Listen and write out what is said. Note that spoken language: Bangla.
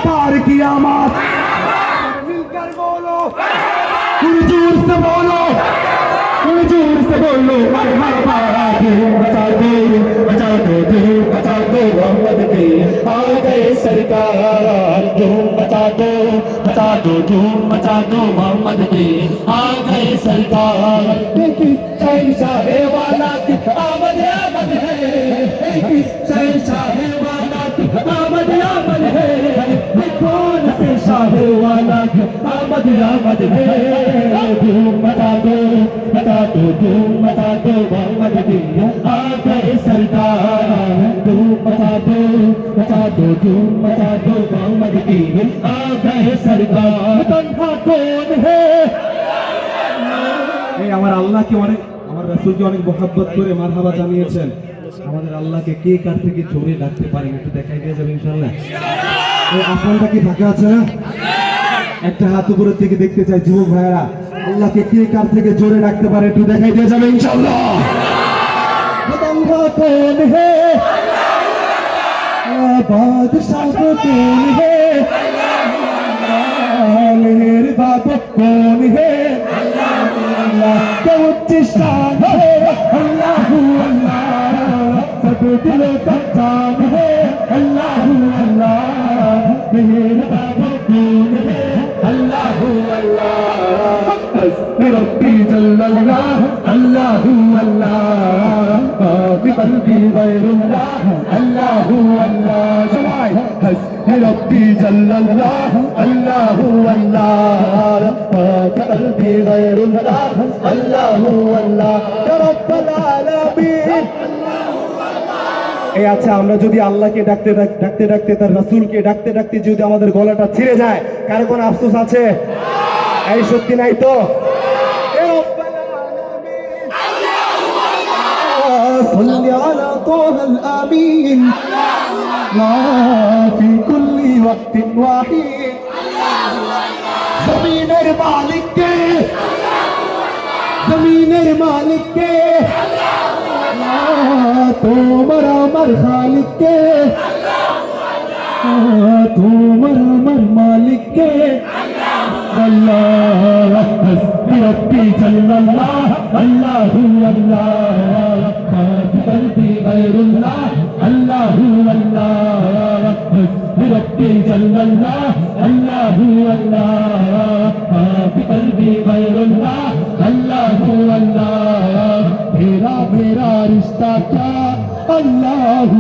पार कियामत मिलकर बोलो जोर से बोलो मरहबा बचा दो मोहम्मद के आ गए सरकार धूम मचा दो मोहम्मद के आ गए सरकार शहंशाह वाला की आमद है शहंशाह वाला की आमद है कौन से शाह वाला की आमद है धूम मचा दो मोहम्मद के आ गए सरकार धूम मचा दो मोहम्मद के आ गए सरकार तन्हा कौन है আমার আল্লাহকে অনেক আমার রাসূলকে অনেক মহব্বত করে মারহাবা জানিয়েছেন আমাদের আল্লাহকে কে কার থেকে জোরে ডাকতে পারেন একটু দেখাই দিয়ে যাবেন ইনশাআল্লাহ এই আপনারা কি ফাঁকা আছে না একটা হাত উপরের থেকে দেখতে চাই যুবক ভাইরা আল্লাহকে কে কার থেকে জোরে ডাকতে পারে একটু দেখাই দিয়ে যাবেন ইনশাআল্লাহ বাদশাহ কোন হে বাদশাহ কোন হে মেহের বাবা কোন হে शान है अल्लाह सब दिलों का जान है अल्लाह मेरे बाबा कौन है अल्लाह रब्बी जल्लल्लाह अल्लाह बिक़ल्बी गैरुल्लाह अल्लाह रब्बी जल्लल्लाह अल्लाह बिक़ल्बी गैरुल्लाह अल्लाह रब्बुल आलामीन এই আচ্ছা আমরা যদি আল্লাহকে ডাকতে তার রাসূলকে ডাকতে যদি আমাদের গলাটা ছিঁড়ে যায় কার কোনো আফসোস আছে এই সত্যি নাই তো صل على طه الأمين في كل وقت وحين زمينের মালিক কে তোমার আমার খালিক কে তোমার আমার মালিক কে আল্লাহ রব্বি জাল্লাল্লাহ আল্লাহু বিকল্বি গায়রুল্লাহ আল্লাহু রব্বি জাল্লাল্লাহ আল্লাহু বিকল্বি গায়রুল্লাহ আল্লাহু मेरा रिश्ता क्या अल्लाह